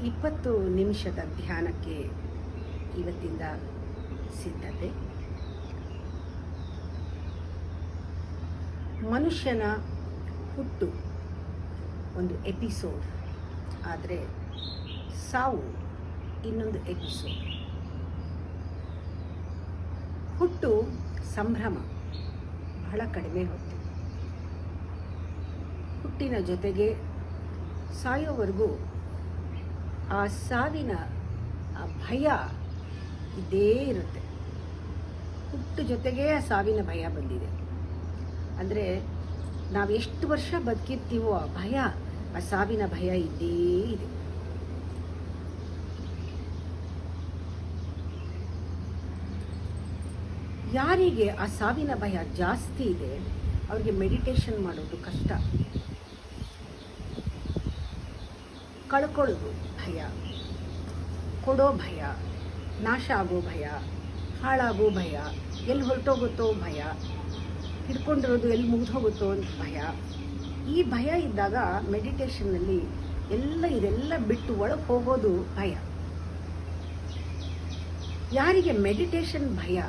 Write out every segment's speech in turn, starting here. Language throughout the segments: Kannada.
20 ನಿಮಿಷದ ಧ್ಯಾನಕ್ಕೆ ಇವತ್ತಿಂದ ಸಿದ್ಧತೆ. ಮನುಷ್ಯನ ಹುಟ್ಟು ಒಂದು ಎಪಿಸೋಡ್ ಆದರೆ ಸಾವು ಇನ್ನೊಂದು ಎಪಿಸೋಡ್. ಹುಟ್ಟು ಸಂಭ್ರಮ, ಬಹಳ ಕಡಿಮೆ ಹೊತ್ತು. ಹುಟ್ಟಿನ ಜೊತೆಗೆ ಸಾಯೋವರೆಗೂ ಆ ಸಾವಿನ ಆ ಭಯ ಇದ್ದೇ ಇರುತ್ತೆ. ಹುಟ್ಟು ಜೊತೆಗೆ ಆ ಸಾವಿನ ಭಯ ಬಂದಿದೆ ಅಂದರೆ ನಾವು ಎಷ್ಟು ವರ್ಷ ಬದುಕಿರ್ತೀವೋ ಆ ಭಯ, ಆ ಸಾವಿನ ಭಯ ಇದ್ದೇ ಇದೆ. ಯಾರಿಗೆ ಆ ಸಾವಿನ ಭಯ ಜಾಸ್ತಿ ಇದೆ ಅವ್ರಿಗೆ ಮೆಡಿಟೇಷನ್ ಮಾಡೋದು ಕಷ್ಟ. ಕಳ್ಕೊಳ್ಳೋದು ಭಯ, ಕೊಡೋ ಭಯ, ನಾಶ ಆಗೋ ಭಯ, ಹಾಳಾಗೋ ಭಯ, ಎಲ್ಲಿ ಹೊರಟೋಗುತ್ತೋ ಭಯ, ಹಿಡ್ಕೊಂಡಿರೋದು ಎಲ್ಲಿ ಮುಗಿದೋಗುತ್ತೋ ಅಂತ ಭಯ. ಈ ಭಯ ಇದ್ದಾಗ ಮೆಡಿಟೇಷನ್ನಲ್ಲಿ ಇದೆಲ್ಲ ಬಿಟ್ಟು ಒಳಗೆ ಹೋಗೋದು ಭಯ. ಯಾರಿಗೆ ಮೆಡಿಟೇಷನ್ ಭಯ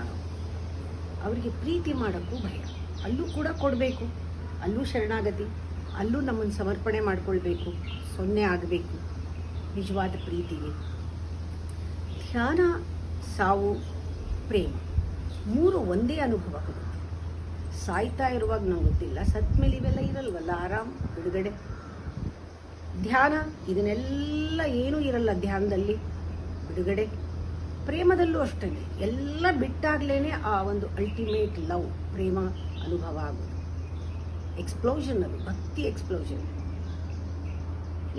ಅವರಿಗೆ ಪ್ರೀತಿ ಮಾಡೋಕ್ಕೂ ಭಯ. ಅಲ್ಲೂ ಕೂಡ ಕೊಡಬೇಕು, ಅಲ್ಲೂ ಶರಣಾಗತಿ, ಅಲ್ಲೂ ನಮ್ಮನ್ನು ಸಮರ್ಪಣೆ ಮಾಡಿಕೊಳ್ಬೇಕು, ಸೊನ್ನೆ ಆಗಬೇಕು ನಿಜವಾದ ಪ್ರೀತಿಗೆ. ಧ್ಯಾನ, ಸಾವು, ಪ್ರೇಮ ಮೂರು ಒಂದೇ ಅನುಭವ ಕೊಡುತ್ತೆ. ಸಾಯ್ತಾ ಇರುವಾಗ ನಂಗೆ ಗೊತ್ತಿಲ್ಲ, ಸತ್ ಮೇಲೆ ಇವೆಲ್ಲ ಇರಲ್ವಲ್ಲ, ಆರಾಮ್, ಬಿಡುಗಡೆ. ಧ್ಯಾನ ಇದನ್ನೆಲ್ಲ ಏನೂ ಇರಲ್ಲ ಧ್ಯಾನದಲ್ಲಿ, ಬಿಡುಗಡೆ. ಪ್ರೇಮದಲ್ಲೂ ಅಷ್ಟೇ, ಎಲ್ಲ ಬಿಟ್ಟಾಗ್ಲೇ ಆ ಒಂದು ಅಲ್ಟಿಮೇಟ್ ಲವ್, ಪ್ರೇಮ ಅನುಭವ ಆಗೋದು. ಎಕ್ಸ್ಪ್ಲೋಷನ್, ಅದು ಭಕ್ತಿ ಎಕ್ಸ್ಪ್ಲೋಷನ್.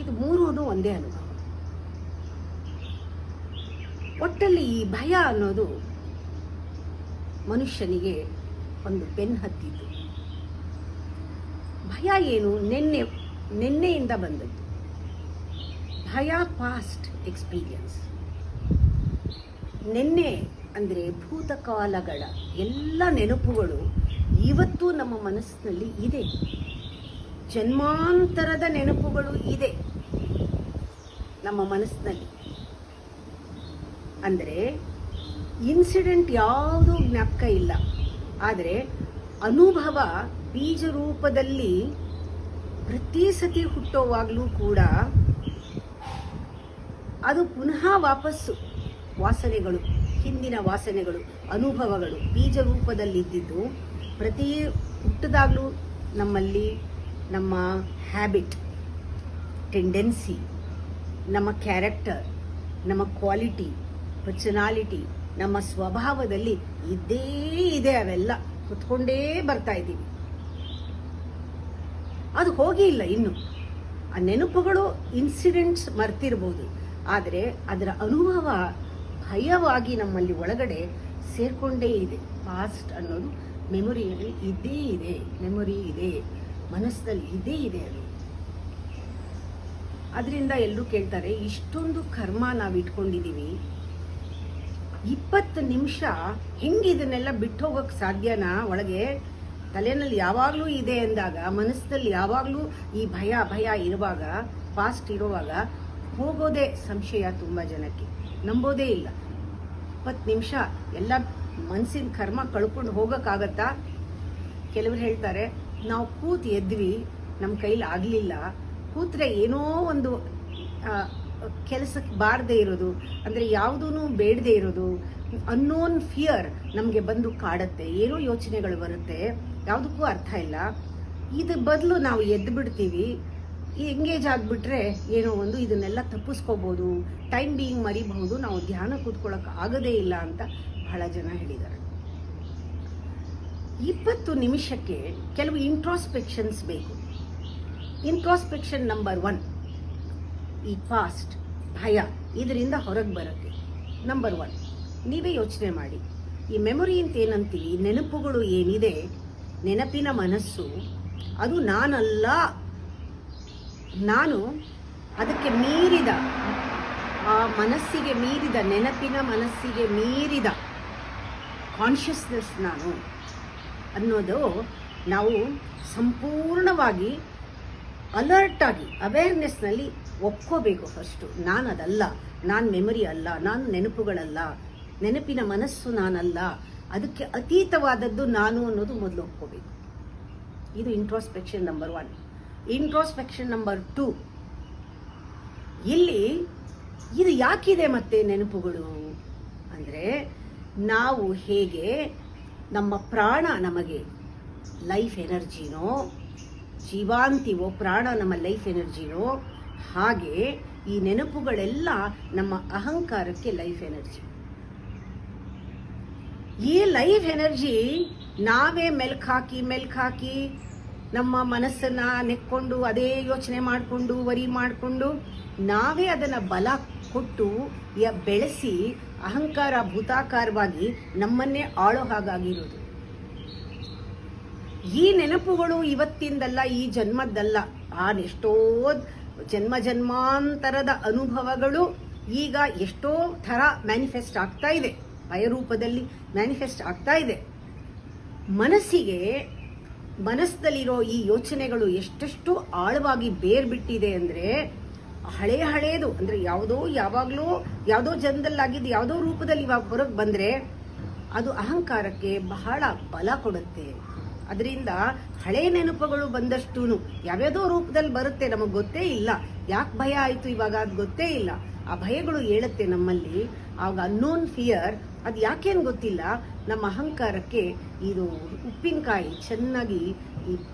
ಇದು ಮೂರೂ ಒಂದೇ ಅನುಭವ. ಒಟ್ಟಲ್ಲಿ ಈ ಭಯ ಅನ್ನೋದು ಮನುಷ್ಯನಿಗೆ ಒಂದು ಬೆನ್ನು ಹತ್ತಿದ್ದು. ಭಯ ಏನು? ನಿನ್ನೆಯಿಂದ ಬಂದದ್ದು ಭಯ. Past experience. ನಿನ್ನೆ ಅಂದರೆ ಭೂತಕಾಲಗಳ ಎಲ್ಲ ನೆನಪುಗಳು ಇವತ್ತು ನಮ್ಮ ಮನಸ್ಸಿನಲ್ಲಿ ಇದೆ. ಜನ್ಮಾಂತರದ ನೆನಪುಗಳು ಇದೆ ನಮ್ಮ ಮನಸ್ಸಿನಲ್ಲಿ. ಅಂದರೆ ಇನ್ಸಿಡೆಂಟ್ ಯಾವುದೂ ಜ್ಞಾಪಕ ಇಲ್ಲ, ಆದರೆ ಅನುಭವ ಬೀಜ ರೂಪದಲ್ಲಿ ಪ್ರತಿ ಸತಿ ಹುಟ್ಟೋವಾಗಲೂ ಕೂಡ ಅದು ಪುನಃ ವಾಪಸ್ಸು ವಾಸನೆಗಳು, ಹಿಂದಿನ ವಾಸನೆಗಳು, ಅನುಭವಗಳು ಬೀಜ ರೂಪದಲ್ಲಿದ್ದಿದ್ದು ಪ್ರತಿ ಹುಟ್ಟಿದಾಗಲೂ ನಮ್ಮಲ್ಲಿ ನಮ್ಮ ಹ್ಯಾಬಿಟ್, ಟೆಂಡೆನ್ಸಿ, ನಮ್ಮ ಕ್ಯಾರೆಕ್ಟರ್, ನಮ್ಮ ಕ್ವಾಲಿಟಿ, ಪರ್ಸನಾಲಿಟಿ, ನಮ್ಮ ಸ್ವಭಾವದಲ್ಲಿ ಇದ್ದೇ ಇದೆ. ಅವೆಲ್ಲ ಕುತ್ಕೊಂಡೇ ಬರ್ತಾ ಇದ್ದೀವಿ. ಅದು ಹೋಗಿ ಇಲ್ಲ ಇನ್ನು. ಆ ನೆನಪುಗಳು, ಇನ್ಸಿಡೆಂಟ್ಸ್ ಮರ್ತಿರ್ಬೋದು, ಆದರೆ ಅದರ ಅನುಭವ ಭಯವಾಗಿ ನಮ್ಮಲ್ಲಿ ಒಳಗಡೆ ಸೇರ್ಕೊಂಡೇ ಇದೆ. ಪಾಸ್ಟ್ ಅನ್ನೋದು ಮೆಮೊರಿಯಲ್ಲಿ ಇದ್ದೇ ಇದೆ, ಮೆಮೊರಿ ಇದೆ, ಮನಸ್ಸಿನಲ್ಲಿ ಇದ್ದೇ ಇದೆ. ಅದು ಅದರಿಂದ ಎಲ್ಲರೂ ಕೇಳ್ತಾರೆ, ಇಷ್ಟೊಂದು ಕರ್ಮ ನಾವು ಇಟ್ಕೊಂಡಿದ್ದೀವಿ, 20 ನಿಮಿಷ ಹೆಂಗೆ ಇದನ್ನೆಲ್ಲ ಬಿಟ್ಟು ಹೋಗೋಕ್ಕೆ ಸಾಧ್ಯನಾ? ಒಳಗೆ ತಲೆಯಲ್ಲಿ ಯಾವಾಗಲೂ ಇದೆ ಅಂದಾಗ, ಮನಸ್ಸಿನಲ್ಲಿ ಯಾವಾಗಲೂ ಈ ಭಯ ಇರುವಾಗ, ಪಾಸ್ಟ್ ಇರುವಾಗ ಹೋಗೋದೇ ಸಂಶಯ. ತುಂಬ ಜನಕ್ಕೆ ನಂಬೋದೇ ಇಲ್ಲ. 20 ನಿಮಿಷ ಎಲ್ಲ ಮನಸ್ಸಿನ ಕರ್ಮ ಕಳ್ಕೊಂಡು ಹೋಗೋಕ್ಕಾಗತ್ತಾ? ಕೆಲವರು ಹೇಳ್ತಾರೆ, ನಾವು ಕೂತು ಎದ್ವಿ, ನಮ್ಮ ಕೈಲಿ ಆಗಲಿಲ್ಲ. ಕೂತ್ರೆ ಏನೋ ಒಂದು ಕೆಲಸಕ್ಕೆ ಬಾರದೇ ಇರೋದು, ಅಂದರೆ ಯಾವುದೂ ಬೇಡದೇ ಇರೋದು, ಅನ್ನೋನ್ ಫಿಯರ್ ನಮಗೆ ಬಂದು ಕಾಡುತ್ತೆ. ಏನೋ ಯೋಚನೆಗಳು ಬರುತ್ತೆ, ಯಾವುದಕ್ಕೂ ಅರ್ಥ ಇಲ್ಲ. ಇದು ಬದಲು ನಾವು ಎದ್ದು ಬಿಡ್ತೀವಿ, ಎಂಗೇಜ್ ಆಗಿಬಿಟ್ರೆ ಏನೋ ಒಂದು ಇದನ್ನೆಲ್ಲ ತಪ್ಪಿಸ್ಕೋಬೋದು, ಟೈಮ್ ಬೀಯಿಂಗ್ ಮರಿಬಹುದು, ನಾವು ಧ್ಯಾನ ಕೂತ್ಕೊಳ್ಳೋಕೆ ಆಗೋದೇ ಇಲ್ಲ ಅಂತ ಬಹಳ ಜನ ಹೇಳಿದ್ದಾರೆ. 20 ನಿಮಿಷಕ್ಕೆ ಕೆಲವು ಇಂಟ್ರಾಸ್ಪೆಕ್ಷನ್ಸ್ ಬೇಕು. ಇಂಟ್ರಾಸ್ಪೆಕ್ಷನ್ ನಂಬರ್ 1, ಈ ಪಾಸ್ಟ್ ಭಯ ಇದರಿಂದ ಹೊರಗೆ ಬರುತ್ತೆ. ನಂಬರ್ 1, ನೀವೇ ಯೋಚನೆ ಮಾಡಿ. ಈ ಮೆಮೊರಿ ಅಂತ ಏನಂತೀವಿ, ನೆನಪುಗಳು ಏನಿದೆ, ನೆನಪಿನ ಮನಸ್ಸು, ಅದು ನಾನಲ್ಲ. ನಾನು ಅದಕ್ಕೆ ಮೀರಿದ, ಆ ಮನಸ್ಸಿಗೆ ಮೀರಿದ, ನೆನಪಿನ ಮನಸ್ಸಿಗೆ ಮೀರಿದ ಕಾನ್ಷಿಯಸ್ನೆಸ್ ನಾನು ಅನ್ನೋದು ನಾವು ಸಂಪೂರ್ಣವಾಗಿ ಅಲರ್ಟ್ ಆಗಿ ಅವೇರ್ನೆಸ್ನಲ್ಲಿ ಒಪ್ಕೋಬೇಕು ಫಸ್ಟು. ನಾನು ಅದಲ್ಲ, ನಾನು ಮೆಮೊರಿ ಅಲ್ಲ, ನಾನು ನೆನಪುಗಳಲ್ಲ, ನೆನಪಿನ ಮನಸ್ಸು ನಾನಲ್ಲ, ಅದಕ್ಕೆ ಅತೀತವಾದದ್ದು ನಾನು ಅನ್ನೋದು ಮೊದಲು ಒಪ್ಕೋಬೇಕು. ಇದು ಇಂಟ್ರೋಸ್ಪೆಕ್ಷನ್ ನಂಬರ್ 1. ಇಂಟ್ರೋಸ್ಪೆಕ್ಷನ್ ನಂಬರ್ 2, ಇಲ್ಲಿ ಇದು ಯಾಕಿದೆ ಮತ್ತೆ ನೆನಪುಗಳು ಅಂದರೆ, ನಾವು ಹೇಗೆ ನಮ್ಮ ಪ್ರಾಣ ನಮಗೆ ಲೈಫ್ ಎನರ್ಜಿನೋ, ಜೀವಾಂತಿವೋ, ಪ್ರಾಣ ನಮ್ಮ ಲೈಫ್ ಎನರ್ಜಿನೋ, ಹಾಗೆ ಈ ನೆನಪುಗಳೆಲ್ಲ ನಮ್ಮ ಅಹಂಕಾರಕ್ಕೆ ಲೈಫ್ ಎನರ್ಜಿ. ಈ ಲೈಫ್ ಎನರ್ಜಿ ನಾವೇ ಮೆಲ್ಕಾಕಿ ನಮ್ಮ ಮನಸ್ಸನ್ನ ನೆಕ್ಕೊಂಡು ಅದೇ ಯೋಚನೆ ಮಾಡಿಕೊಂಡು ವರಿ ಮಾಡಿಕೊಂಡು ನಾವೇ ಅದನ್ನು ಬಲ ಕೊಟ್ಟು ಬೆಳೆಸಿ ಅಹಂಕಾರ ಭೂತಾಕಾರವಾಗಿ ನಮ್ಮನ್ನೇ ಆಳೋ ಹಾಗಾಗಿರೋದು. ಈ ನೆನಪುಗಳು ಇವತ್ತಿಂದಲ್ಲ, ಈ ಜನ್ಮದ್ದಲ್ಲ, ಎಷ್ಟೋ ಜನ್ಮಾಂತರದ ಅನುಭವಗಳು ಈಗ ಎಷ್ಟೋ ಥರ ಮ್ಯಾನಿಫೆಸ್ಟ್ ಆಗ್ತಾ ಇದೆ, ಭಯರೂಪದಲ್ಲಿ ಮ್ಯಾನಿಫೆಸ್ಟ್ ಆಗ್ತಾ ಇದೆ. ಮನಸ್ಸಲ್ಲಿರೋ ಈ ಯೋಚನೆಗಳು ಎಷ್ಟೆಷ್ಟು ಆಳವಾಗಿ ಬೇರ್ಬಿಟ್ಟಿದೆ ಅಂದರೆ, ಹಳೇದು ಅಂದರೆ ಯಾವುದೋ ಜನ್ಮದಲ್ಲಾಗಿದ್ದು ಯಾವುದೋ ರೂಪದಲ್ಲಿ ಇವಾಗ ಹೊರಗೆ ಬಂದರೆ ಅದು ಅಹಂಕಾರಕ್ಕೆ ಬಹಳ ಬಲ ಕೊಡುತ್ತೆ. ಅದರಿಂದ ಹಳೆ ನೆನಪುಗಳು ಬಂದಷ್ಟೂ ಯಾವ್ಯಾವುದೋ ರೂಪದಲ್ಲಿ ಬರುತ್ತೆ, ನಮಗೆ ಗೊತ್ತೇ ಇಲ್ಲ. ಯಾಕೆ ಭಯ ಆಯಿತು ಇವಾಗ ಅದು ಗೊತ್ತೇ ಇಲ್ಲ. ಆ ಭಯಗಳು ಹೇಳುತ್ತೆ ನಮ್ಮಲ್ಲಿ. ಆಗ ಅನ್ನೋನ್ ಫಿಯರ್, ಅದು ಯಾಕೇನು ಗೊತ್ತಿಲ್ಲ, ನಮ್ಮ ಅಹಂಕಾರಕ್ಕೆ ಇದು ಉಪ್ಪಿನಕಾಯಿ ಚೆನ್ನಾಗಿ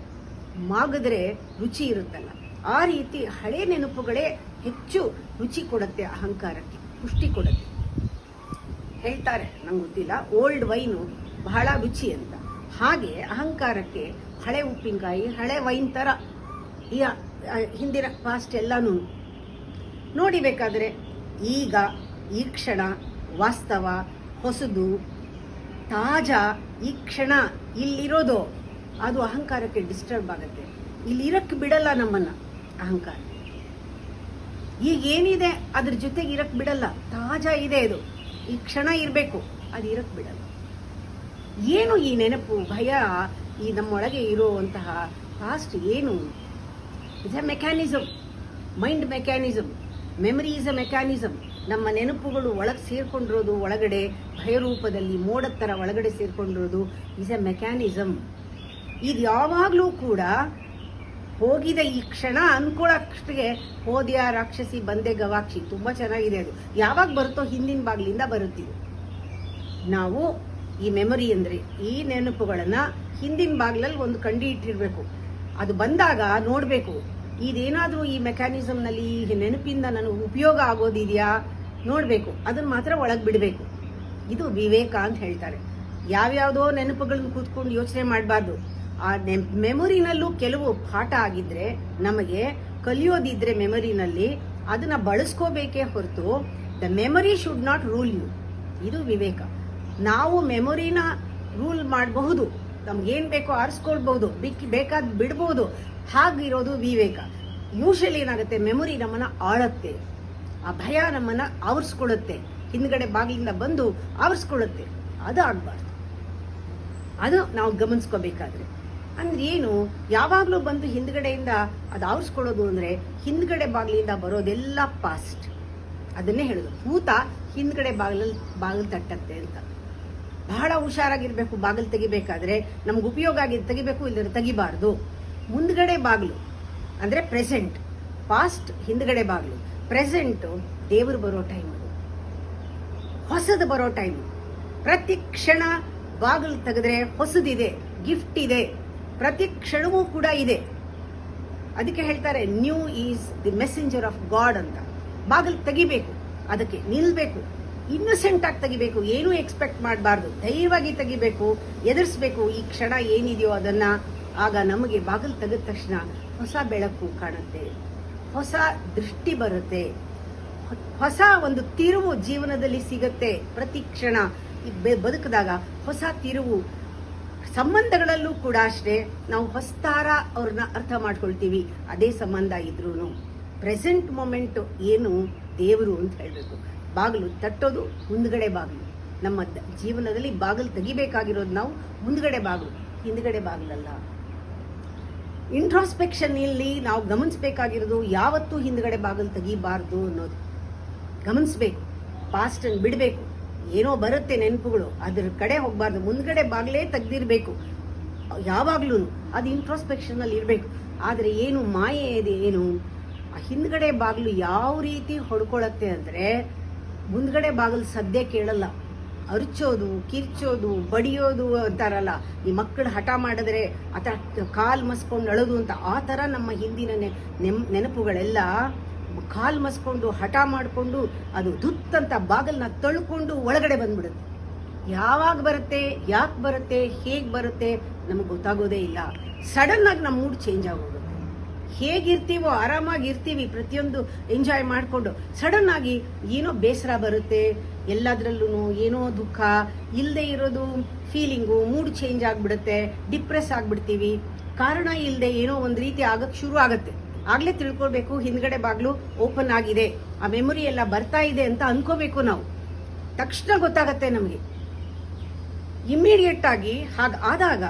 ಮಾಗಿದ್ರೆ ರುಚಿ ಇರುತ್ತಲ್ಲ, ಆ ರೀತಿ ಹಳೆ ನೆನಪುಗಳೇ ಹೆಚ್ಚು ರುಚಿ ಕೊಡುತ್ತೆ, ಅಹಂಕಾರಕ್ಕೆ ಪುಷ್ಟಿ ಕೊಡುತ್ತೆ. ಹೇಳ್ತಾರೆ, ನಂಗೆ ಗೊತ್ತಿಲ್ಲ, ಓಲ್ಡ್ ವೈನು ಬಹಳ ರುಚಿ ಅಂತ. ಹಾಗೆ ಅಹಂಕಾರಕ್ಕೆ ಹಳೆ ಉಪ್ಪಿನಕಾಯಿ, ಹಳೆ ವೈನ್ ಥರ ಈ ಹಿಂದಿನ ಪಾಸ್ಟ್ ಎಲ್ಲಾನು ನೋಡಿಬೇಕಾದ್ರೆ ಈಗ ಈ ಕ್ಷಣ ವಾಸ್ತವ, ಹೊಸದು, ತಾಜಾ, ಈ ಕ್ಷಣ ಇಲ್ಲಿರೋದು ಅದು ಅಹಂಕಾರಕ್ಕೆ ಡಿಸ್ಟರ್ಬ್ ಆಗುತ್ತೆ. ಇಲ್ಲಿ ಇರಕ್ಕೆ ಬಿಡಲ್ಲ ನಮ್ಮನ್ನ ಅಹಂಕಾರ. ಈಗ ಏನಿದೆ ಅದ್ರ ಜೊತೆಗೆ ಇರಕ್ಕೆ ಬಿಡಲ್ಲ. ತಾಜಾ ಇದೆ, ಇದು ಈ ಕ್ಷಣ ಇರಬೇಕು, ಅದು ಇರಕ್ಕೆ ಬಿಡಲ್ಲ. ಏನು ಈ ನೆನಪು, ಭಯ, ಈ ನಮ್ಮೊಳಗೆ ಇರುವಂತಹ ಪಾಸ್ಟ್ ಏನು? It's A mechanism, mind mechanism. Memory is a mechanism. ನಮ್ಮ ನೆನಪುಗಳು ಒಳಗೆ ಸೇರ್ಕೊಂಡಿರೋದು, ಒಳಗಡೆ ಭಯರೂಪದಲ್ಲಿ ಮೋಡದ ಥರ ಒಳಗಡೆ ಸೇರ್ಕೊಂಡಿರೋದು ಈಸ್ ಎ ಮೆಕ್ಯಾನಿಸಮ್. ಇದು ಯಾವಾಗಲೂ ಕೂಡ ಹೋಗಿದೆ ಈ ಕ್ಷಣ ಅನ್ಕೊಳ್ಳೋಷ್ಟೇ ಹೋದ್ಯಾ ರಾಕ್ಷಸಿ ಬಂದೆ ಗವಾಕ್ಷಿ. ತುಂಬ ಚೆನ್ನಾಗಿದೆ ಅದು. ಯಾವಾಗ ಬರುತ್ತೋ ಹಿಂದಿನ ಬಾಗಿಲಿಂದ ಬರುತ್ತಿದೆ. ನಾವು ಈ ಮೆಮೊರಿ ಅಂದರೆ ಈ ನೆನಪುಗಳನ್ನು ಹಿಂದಿನ ಬಾಗಿಲಲ್ಲಿ ಒಂದು ಕಂಡು ಇಟ್ಟಿರಬೇಕು. ಅದು ಬಂದಾಗ ನೋಡಬೇಕು, ಇದೇನಾದರೂ ಈ ಮೆಕ್ಯಾನಿಸಮ್ನಲ್ಲಿ ಈ ನೆನಪಿಂದ ನನಗೆ ಉಪಯೋಗ ಆಗೋದಿದೆಯಾ ನೋಡಬೇಕು. ಅದನ್ನು ಮಾತ್ರ ಒಳಗೆ ಬಿಡಬೇಕು. ಇದು ವಿವೇಕ ಅಂತ ಹೇಳ್ತಾರೆ. ಯಾವ್ಯಾವುದೋ ನೆನಪುಗಳನ್ನ ಕೂತ್ಕೊಂಡು ಯೋಚನೆ ಮಾಡಬಾರ್ದು. ಆ ಮೆಮೊರಿನಲ್ಲೂ ಕೆಲವು ಪಾಠ ಆಗಿದ್ರೆ, ನಮಗೆ ಕಲಿಯೋದಿದ್ರೆ ಮೆಮೊರಿನಲ್ಲಿ ಅದನ್ನು ಬಳಸ್ಕೋಬೇಕೇ ಹೊರತು the memory should not rule you. ಇದು ವಿವೇಕ. ನಾವು ಮೆಮೊರಿನ ರೂಲ್ ಮಾಡಬಹುದು, ನಮ್ಗೇನು ಬೇಕೋ ಆರಿಸ್ಕೊಳ್ಬಹುದು, ಬೇಕಾದ ಬಿಡ್ಬೋದು. ಹಾಗಿರೋದು ವಿವೇಕ. ಯೂಶಲಿ ಏನಾಗುತ್ತೆ, ಮೆಮೊರಿ ನಮ್ಮನ್ನ ಆಳತ್ತೆ, ಆ ಭಯ ನಮ್ಮನ್ನ ಆವರಿಸ್ಕೊಳ್ಳುತ್ತೆ, ಹಿಂದ್ಗಡೆ ಬಾಗಿಲಿಂದ ಬಂದು ಆವರಿಸ್ಕೊಳ್ಳುತ್ತೆ. ಅದು ಆಗಬಾರ್ದು. ಅದು ನಾವು ಗಮನಿಸ್ಕೋಬೇಕಾದ್ರೆ. ಅಂದ್ರೆ ಏನು, ಯಾವಾಗಲೂ ಬಂದು ಹಿಂದ್ಗಡೆಯಿಂದ ಅದು ಆವರಿಸ್ಕೊಳ್ಳೋದು ಅಂದರೆ ಹಿಂದ್ಗಡೆ ಬಾಗಿಲಿಂದ ಬರೋದೆಲ್ಲ ಪಾಸ್ಟ್. ಅದನ್ನೇ ಹೇಳೋದು, ಭೂತ ಹಿಂದ್ಗಡೆ ಬಾಗಿಲು ತಟ್ಟತ್ತೆ ಅಂತ. ಬಹಳ ಹುಷಾರಾಗಿರ್ಬೇಕು. ಬಾಗಿಲು ತೆಗಿಬೇಕಾದ್ರೆ ನಮ್ಗೆ ಉಪಯೋಗ ಆಗಿದ್ದು ತೆಗಿಬೇಕು, ಇಲ್ಲದ್ರೆ ತೆಗಿಬಾರ್ದು. ಮುಂದ್ಗಡೆ ಬಾಗಿಲು ಅಂದ್ರೆ ಪ್ರೆಸೆಂಟ್, ಪಾಸ್ಟ್ ಹಿಂದ್ಗಡೆ ಬಾಗಿಲು. ಪ್ರೆಸೆಂಟು ದೇವರು ಬರೋ ಟೈಮ್, ಅದು ಹೊಸದು ಬರೋ ಟೈಮ್. ಪ್ರತಿ ಕ್ಷಣ ಬಾಗಿಲು ತೆಗೆದ್ರೆ ಹೊಸದಿದೆ, ಗಿಫ್ಟ್ ಇದೆ, ಪ್ರತಿ ಕ್ಷಣವೂ ಕೂಡ ಇದೆ. ಅದಕ್ಕೆ ಹೇಳ್ತಾರೆ new is the messenger of god ಅಂತ. ಬಾಗಿಲು ತೆಗಿಬೇಕು, ಅದಕ್ಕೆ ನಿಲ್ಬೇಕು, ಇನ್ನಸೆಂಟ್ ಆಗಿ ತೆಗಿಬೇಕು, ಏನೂ ಎಕ್ಸ್ಪೆಕ್ಟ್ ಮಾಡಬಾರ್ದು, ಧೈರ್ಯವಾಗಿ ತೆಗಿಬೇಕು, ಎದುರಿಸ್ಬೇಕು ಈ ಕ್ಷಣ ಏನಿದೆಯೋ ಅದನ್ನ. ಆಗ ನಮಗೆ ಬಾಗಿಲು ತೆಗೆದ ತಕ್ಷಣ ಹೊಸ ಬೆಳಕು ಕಾಣುತ್ತೆ, ಹೊಸ ದೃಷ್ಟಿ ಬರುತ್ತೆ, ಹೊಸ ಒಂದು ತಿರುವು ಜೀವನದಲ್ಲಿ ಸಿಗುತ್ತೆ. ಪ್ರತಿ ಕ್ಷಣ ಬದುಕಿದಾಗ ಹೊಸ ತಿರುವು. ಸಂಬಂಧಗಳಲ್ಲೂ ಕೂಡ ಅಷ್ಟೇ, ನಾವು ಹೊಸ್ತಾರ ಅವ್ರನ್ನ ಅರ್ಥ ಮಾಡ್ಕೊಳ್ತೀವಿ. ಅದೇ ಸಂಬಂಧ ಇದ್ರೂ ಪ್ರೆಸೆಂಟ್ ಮೊಮೆಂಟ್ ಏನು ದೇವರು ಅಂತ ಹೇಳಬೇಕು. ಬಾಗಿಲು ತಟ್ಟೋದು ಮುಂದ್ಗಡೆ ಬಾಗಿಲು. ನಮ್ಮ ಜೀವನದಲ್ಲಿ ಬಾಗಿಲು ತೆಗಿಬೇಕಾಗಿರೋದು ನಾವು ಮುಂದ್ಗಡೆ ಬಾಗಿಲು, ಹಿಂದ್ಗಡೆ ಬಾಗಿಲಲ್ಲ. ಇಂಟ್ರಾಸ್ಪೆಕ್ಷನ್ ಇಲ್ಲಿ ನಾವು ಗಮನಿಸಬೇಕಾಗಿರೋದು ಯಾವತ್ತೂ ಹಿಂದ್ಗಡೆ ಬಾಗಿಲು ತೆಗಿಬಾರ್ದು ಅನ್ನೋದು ಗಮನಿಸ್ಬೇಕು. ಪಾಸ್ಟ್ ಅನ್ನು ಬಿಡಬೇಕು. ಏನೋ ಬರುತ್ತೆ ನೆನಪುಗಳು, ಅದ್ರ ಕಡೆ ಹೋಗ್ಬಾರ್ದು. ಮುಂದ್ಗಡೆ ಬಾಗಿಲೇ ತೆಗ್ದಿರ್ಬೇಕು ಯಾವಾಗ್ಲೂ. ಅದು ಇಂಟ್ರಾಸ್ಪೆಕ್ಷನ್ ಅಲ್ಲಿ ಇರಬೇಕು. ಆದ್ರೆ ಏನು ಮಾಯೆ ಇದೆ, ಏನು ಆ ಹಿಂದ್ಗಡೆ ಬಾಗಿಲು ಯಾವ ರೀತಿ ಹೊಡ್ಕೊಳತ್ತೆ ಅಂದ್ರೆ, ಮುಂದ್ಗಡೆ ಬಾಗಿಲು ಸದ್ಯ ಕೇಳಲ್ಲ. ಅರ್ಚೋದು, ಕಿರ್ಚೋದು, ಬಡಿಯೋದು ಅಂತಾರಲ್ಲ, ಈ ಮಕ್ಕಳು ಹಠ ಮಾಡಿದ್ರೆ ಅಥವಾ ಕಾಲ್ ಮಸ್ಕೊಂಡು ಅಳೋದು ಅಂತ, ಆ ತರ ನಮ್ಮ ಹಿಂದಿನ ನೆನಪುಗಳೆಲ್ಲ ಕಾಲ್ ಮಸ್ಕೊಂಡು ಹಠ ಮಾಡಿಕೊಂಡು ಅದು ದುತ್ತಂತ ಬಾಗಿಲನ್ನ ತಳ್ಕೊಂಡು ಒಳಗಡೆ ಬಂದ್ಬಿಡುತ್ತೆ. ಯಾವಾಗ ಬರುತ್ತೆ, ಯಾಕೆ ಬರುತ್ತೆ, ಹೇಗೆ ಬರುತ್ತೆ ನಮಗೆ ಗೊತ್ತಾಗೋದೇ ಇಲ್ಲ. ಸಡನ್ ಆಗಿ ನಮ್ಮ ಮೂಡ್ ಚೇಂಜ್ ಆಗೋಗುತ್ತೆ. ಹೇಗಿರ್ತೀವೋ ಆರಾಮಾಗಿ ಇರ್ತೀವಿ, ಪ್ರತಿಯೊಂದು ಎಂಜಾಯ್ ಮಾಡಿಕೊಂಡು, ಸಡನ್ ಆಗಿ ಏನೋ ಬೇಸರ ಬರುತ್ತೆ, ಎಲ್ಲದರಲ್ಲೂ ಏನೋ ದುಃಖ ಇಲ್ಲದೆ ಇರೋದು ಫೀಲಿಂಗು, ಮೂಡ್ ಚೇಂಜ್ ಆಗಿಬಿಡುತ್ತೆ, ಡಿಪ್ರೆಸ್ ಆಗಿಬಿಡ್ತೀವಿ. ಕಾರಣ ಇಲ್ಲದೆ ಏನೋ ಒಂದು ರೀತಿ ಆಗಕ್ಕೆ ಶುರು ಆಗುತ್ತೆ. ಆಗ್ಲೇ ತಿಳ್ಕೊಳ್ಬೇಕು ಹಿಂದ್ಗಡೆ ಬಾಗ್ಲು ಓಪನ್ ಆಗಿದೆ, ಆ ಮೆಮೊರಿ ಎಲ್ಲ ಬರ್ತಾ ಇದೆ ಅಂತ ಅನ್ಕೋಬೇಕು ನಾವು. ತಕ್ಷಣ ಗೊತ್ತಾಗತ್ತೆ ನಮಗೆ. ಇಮ್ಮಿಡಿಯೇಟ್ ಆಗಿ ಹಾಗಾದಾಗ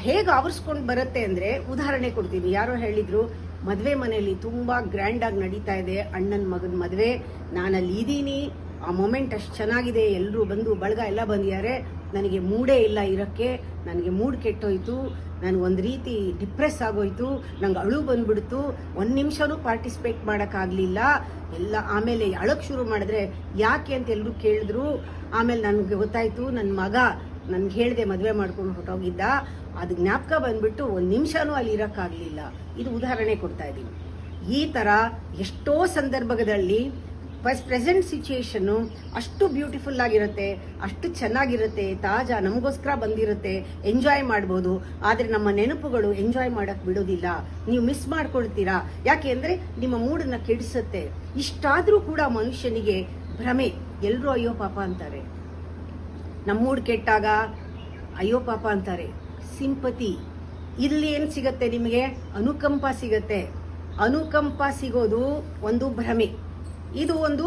ಹೇಗೆ ಆವರಿಸ್ಕೊಂಡು ಬರುತ್ತೆ ಅಂದ್ರೆ, ಉದಾಹರಣೆ ಕೊಡ್ತೀನಿ. ಯಾರೋ ಹೇಳಿದ್ರು, ಮದುವೆ ಮನೆಯಲ್ಲಿ ತುಂಬಾ ಗ್ರ್ಯಾಂಡ್ ಆಗಿ ನಡೀತಾ ಇದೆ ಅಣ್ಣನ ಮಗನ ಮದುವೆ, ನಾನಲ್ಲಿ ಇದ್ದೀನಿ, ಆ ಮೊಮೆಂಟ್ ಅಷ್ಟು ಚೆನ್ನಾಗಿದೆ, ಎಲ್ಲರೂ ಬಂದು ಬಳಗ ಎಲ್ಲ ಬಂದಿದ್ದಾರೆ, ನನಗೆ ಮೂಡೇ ಇಲ್ಲ ಇರೋಕ್ಕೆ, ನನಗೆ ಮೂಡ್ ಕೆಟ್ಟೋಯ್ತು, ನನಗೊಂದು ರೀತಿ ಡಿಪ್ರೆಸ್ ಆಗೋಯ್ತು, ನಂಗೆ ಅಳು ಬಂದ್ಬಿಡ್ತು, ಒಂದು ನಿಮಿಷನೂ ಪಾರ್ಟಿಸಿಪೇಟ್ ಮಾಡೋಕ್ಕಾಗಲಿಲ್ಲ ಎಲ್ಲ. ಆಮೇಲೆ ಅಳಕ್ಕೆ ಶುರು ಮಾಡಿದ್ರೆ ಯಾಕೆ ಅಂತ ಎಲ್ಲರೂ ಕೇಳಿದ್ರು. ಆಮೇಲೆ ನನಗೆ ಗೊತ್ತಾಯ್ತು, ನನ್ನ ಮಗ ನನ್ಗೆ ಹೇಳಿದೆ ಮದುವೆ ಮಾಡ್ಕೊಂಡು ಹೊರಟೋಗಿದ್ದ, ಅದು ಜ್ಞಾಪಕ ಬಂದ್ಬಿಟ್ಟು ಒಂದು ನಿಮಿಷನೂ ಅಲ್ಲಿ ಇರೋಕ್ಕಾಗಲಿಲ್ಲ. ಇದು ಉದಾಹರಣೆ ಕೊಡ್ತಾ ಇದ್ದೀನಿ. ಈ ಥರ ಎಷ್ಟೋ ಸಂದರ್ಭದಲ್ಲಿ ಪ್ರೆಸೆಂಟ್ ಸಿಚುಯೇಷನ್ನು ಅಷ್ಟು ಬ್ಯೂಟಿಫುಲ್ ಆಗಿರುತ್ತೆ, ಅಷ್ಟು ಚೆನ್ನಾಗಿರುತ್ತೆ, ತಾಜಾ ನಮಗೋಸ್ಕರ ಬಂದಿರುತ್ತೆ, ಎಂಜಾಯ್ ಮಾಡ್ಬೋದು. ಆದರೆ ನಮ್ಮ ನೆನಪುಗಳು ಎಂಜಾಯ್ ಮಾಡೋಕ್ಕೆ ಬಿಡೋದಿಲ್ಲ. ನೀವು ಮಿಸ್ ಮಾಡ್ಕೊಳ್ತೀರಾ. ಯಾಕೆ ಅಂದರೆ ನಿಮ್ಮ ಮೂಡನ್ನು ಕೆಡಿಸುತ್ತೆ. ಇಷ್ಟಾದರೂ ಕೂಡ ಮನುಷ್ಯನಿಗೆ ಭ್ರಮೆ. ಎಲ್ಲರೂ ಅಯ್ಯೋ ಪಾಪ ಅಂತಾರೆ. ನಮ್ಮ ಮೂಡ್ ಕೆಟ್ಟಾಗ ಅಯ್ಯೋ ಪಾಪ ಅಂತಾರೆ. ಸಿಂಪತಿ, ಇಲ್ಲಿ ಏನು ಸಿಗತ್ತೆ ನಿಮಗೆ? ಅನುಕಂಪ ಸಿಗತ್ತೆ. ಅನುಕಂಪ ಸಿಗೋದು ಒಂದು ಭ್ರಮೆ. ಇದು ಒಂದು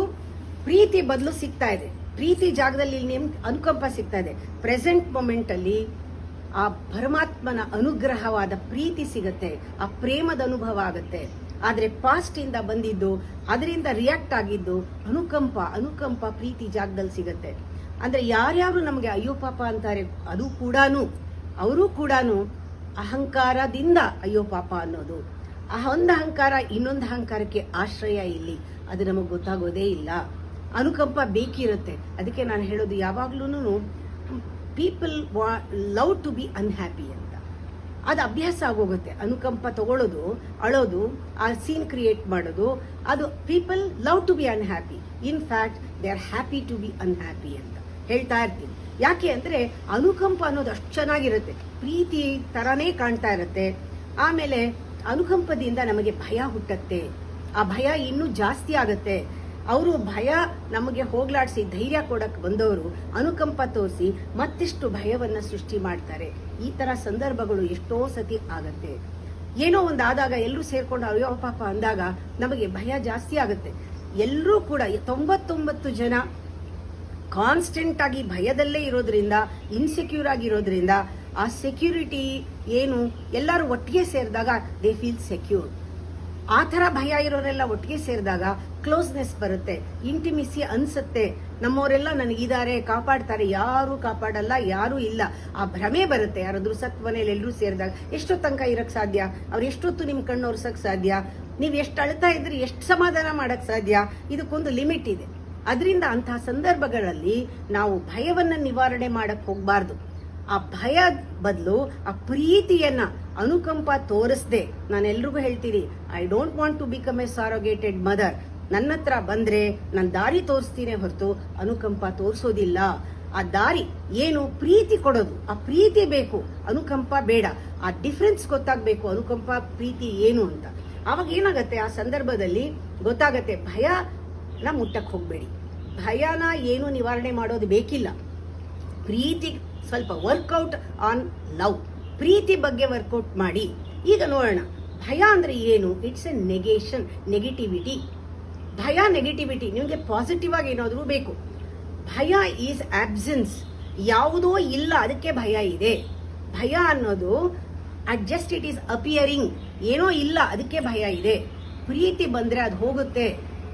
ಪ್ರೀತಿ ಬದಲು ಸಿಗ್ತಾ ಇದೆ. ಪ್ರೀತಿ ಜಾಗದಲ್ಲಿ ನಿಮ್ಗೆ ಅನುಕಂಪ ಸಿಗ್ತಾ ಇದೆ. ಪ್ರೆಸೆಂಟ್ ಮೊಮೆಂಟ್ ಅಲ್ಲಿ ಆ ಪರಮಾತ್ಮನ ಅನುಗ್ರಹವಾದ ಪ್ರೀತಿ ಸಿಗತ್ತೆ, ಆ ಪ್ರೇಮದ ಅನುಭವ ಆಗತ್ತೆ. ಆದ್ರೆ ಪಾಸ್ಟ್ ಇಂದ ಬಂದಿದ್ದು, ಅದರಿಂದ ರಿಯಾಕ್ಟ್ ಆಗಿದ್ದು ಅನುಕಂಪ ಪ್ರೀತಿ ಜಾಗದಲ್ಲಿ ಸಿಗತ್ತೆ. ಅಂದ್ರೆ ಯಾರ್ಯಾರು ನಮಗೆ ಅಯ್ಯೋ ಪಾಪ ಅಂತಾರೆ, ಅವರು ಕೂಡ ಅಹಂಕಾರದಿಂದ ಅಯ್ಯೋ ಪಾಪ ಅನ್ನೋದು. ಆ ಒಂದು ಅಹಂಕಾರ ಇನ್ನೊಂದು ಅಹಂಕಾರಕ್ಕೆ ಆಶ್ರಯ ಇಲ್ಲಿ, ಅದು ನಮಗೆ ಗೊತ್ತಾಗೋದೇ ಇಲ್ಲ. ಅನುಕಂಪ ಬೇಕಿರುತ್ತೆ. ಅದಕ್ಕೆ ನಾನು ಹೇಳೋದು ಯಾವಾಗ್ಲೂ people love to be unhappy ಅಂತ. ಅದು ಅಭ್ಯಾಸ ಆಗೋಗುತ್ತೆ. ಅನುಕಂಪ ತಗೊಳ್ಳೋದು, ಅಳೋದು, ಆ ಸೀನ್ ಕ್ರಿಯೇಟ್ ಮಾಡೋದು, ಅದು people love to be unhappy. In fact they are happy to be unhappy ಅಂತ ಹೇಳ್ತಾ ಇರ್ತೀನಿ. ಯಾಕೆ ಅಂದ್ರೆ ಅನುಕಂಪ ಅನ್ನೋದು ಅಷ್ಟು ಚೆನ್ನಾಗಿರುತ್ತೆ, ಪ್ರೀತಿ ತರಾನೇ ಕಾಣ್ತಾ ಇರುತ್ತೆ. ಆಮೇಲೆ ಅನುಕಂಪದಿಂದ ನಮಗೆ ಭಯ ಹುಟ್ಟತ್ತೆ. ಆ ಭಯ ಇನ್ನೂ ಜಾಸ್ತಿ ಆಗತ್ತೆ. ಅವರು ಭಯ ನಮಗೆ ಹೋಗ್ಲಾಡಿಸಿ ಧೈರ್ಯ ಕೊಡಕ್ ಬಂದವರು ಅನುಕಂಪ ತೋರಿಸಿ ಮತ್ತಿಷ್ಟು ಭಯವನ್ನ ಸೃಷ್ಟಿ ಮಾಡ್ತಾರೆ. ಈ ತರ ಸಂದರ್ಭಗಳು ಎಷ್ಟೋ ಸತಿ ಆಗತ್ತೆ. ಏನೋ ಒಂದು ಆದಾಗ ಎಲ್ಲರೂ ಸೇರ್ಕೊಂಡು ಅಯ್ಯೋ ಪಾಪ ಅಂದಾಗ ನಮಗೆ ಭಯ ಜಾಸ್ತಿ ಆಗುತ್ತೆ. ಎಲ್ಲರೂ ಕೂಡ 99 ಜನ ಕಾನ್ಸ್ಟೆಂಟ್ ಆಗಿ ಭಯದಲ್ಲೇ ಇರೋದ್ರಿಂದ, ಇನ್ಸೆಕ್ಯೂರ್ ಆಗಿರೋದ್ರಿಂದ, ಆ ಸೆಕ್ಯೂರಿಟಿ ಏನು ಎಲ್ಲರೂ ಒಟ್ಟಿಗೆ ಸೇರಿದಾಗ ದೇ ಫೀಲ್ ಸೆಕ್ಯೂರ್. ಆ ಥರ ಭಯ ಇರೋರೆಲ್ಲ ಒಟ್ಟಿಗೆ ಸೇರಿದಾಗ ಕ್ಲೋಸ್ನೆಸ್ ಬರುತ್ತೆ, ಇಂಟಿಮಿಸಿ ಅನ್ಸುತ್ತೆ. ನಮ್ಮವರೆಲ್ಲ ನನಗಿದ್ದಾರೆ, ಕಾಪಾಡ್ತಾರೆ. ಯಾರು ಕಾಪಾಡಲ್ಲ, ಯಾರು ಇಲ್ಲ. ಆ ಭ್ರಮೆ ಬರುತ್ತೆ. ಯಾರಾದ್ರೂ ಸತ್ ಮನೇಲಿ ಎಲ್ಲರೂ ಸೇರಿದಾಗ ಎಷ್ಟೊತ್ತು ತನಕ ಇರಕ್ ಸಾಧ್ಯ? ಅವ್ರು ಎಷ್ಟೊತ್ತು ನಿಮ್ ಕಣ್ಣು ಒರ್ಸಕ್ ಸಾಧ್ಯ? ನೀವು ಎಷ್ಟು ಅಳ್ತಾ ಇದ್ರಿ ಎಷ್ಟು ಸಮಾಧಾನ ಮಾಡಕ್ ಸಾಧ್ಯ? ಇದಕ್ಕೊಂದು ಲಿಮಿಟ್ ಇದೆ. ಅದರಿಂದ ಅಂತಹ ಸಂದರ್ಭಗಳಲ್ಲಿ ನಾವು ಭಯವನ್ನ ನಿವಾರಣೆ ಮಾಡಕ್ ಹೋಗ್ಬಾರ್ದು. ಆ ಭಯ ಬದಲು ಆ ಪ್ರೀತಿಯನ್ನ, ಅನುಕಂಪ ತೋರಿಸ್ದೆ, ನಾನು ಎಲ್ರಿಗೂ ಹೇಳ್ತೀನಿ, I don't want to become a surrogated mother. ನನ್ನ ಹತ್ರ ಬಂದ್ರೆ ನಾನು ದಾರಿ ತೋರಿಸ್ತೀನಿ ಹೊರತು ಅನುಕಂಪ ತೋರಿಸೋದಿಲ್ಲ. ಆ ದಾರಿ ಏನು? ಪ್ರೀತಿ ಕೊಡೋದು. ಆ ಪ್ರೀತಿ ಬೇಕು, ಅನುಕಂಪ ಬೇಡ. ಆ ಡಿಫ್ರೆನ್ಸ್ ಗೊತ್ತಾಗಬೇಕು, ಅನುಕಂಪ ಪ್ರೀತಿ ಏನು ಅಂತ. ಆವಾಗ ಏನಾಗತ್ತೆ, ಆ ಸಂದರ್ಭದಲ್ಲಿ ಗೊತ್ತಾಗತ್ತೆ. ಭಯನ ಮುಟ್ಟಕ್ಕೆ ಹೋಗ್ಬೇಡಿ. ಭಯನ ಏನು ನಿವಾರಣೆ ಮಾಡೋದು ಬೇಕಿಲ್ಲ. ಪ್ರೀತಿ ಸ್ವಲ್ಪ ವರ್ಕೌಟ್ ಆನ್ ಲವ್, ಪ್ರೀತಿ ಬಗ್ಗೆ ವರ್ಕೌಟ್ ಮಾಡಿ. ಈಗ ನೋಡೋಣ, ಭಯ ಅಂದ್ರೆ ಏನು? It's A negation, negativity. ಭಯ ನೆಗೆಟಿವಿಟಿ. ನಿಮಗೆ ಪಾಸಿಟಿವ್ ಆಗಿ ಏನಾದರೂ ಬೇಕು. ಭಯ ಈಸ್ ಆಬ್ಸೆನ್ಸ್. ಯಾವುದೋ ಇಲ್ಲ, ಅದಕ್ಕೆ ಭಯ ಇದೆ. ಭಯ ಅನ್ನೋದು ಜಸ್ಟ್ ಇಟ್ ಈಸ್ ಅಪಿಯರಿಂಗ್, ಏನೋ ಇಲ್ಲ ಅದಕ್ಕೆ ಭಯ ಇದೆ. ಪ್ರೀತಿ ಬಂದ್ರೆ ಅದು ಹೋಗುತ್ತೆ.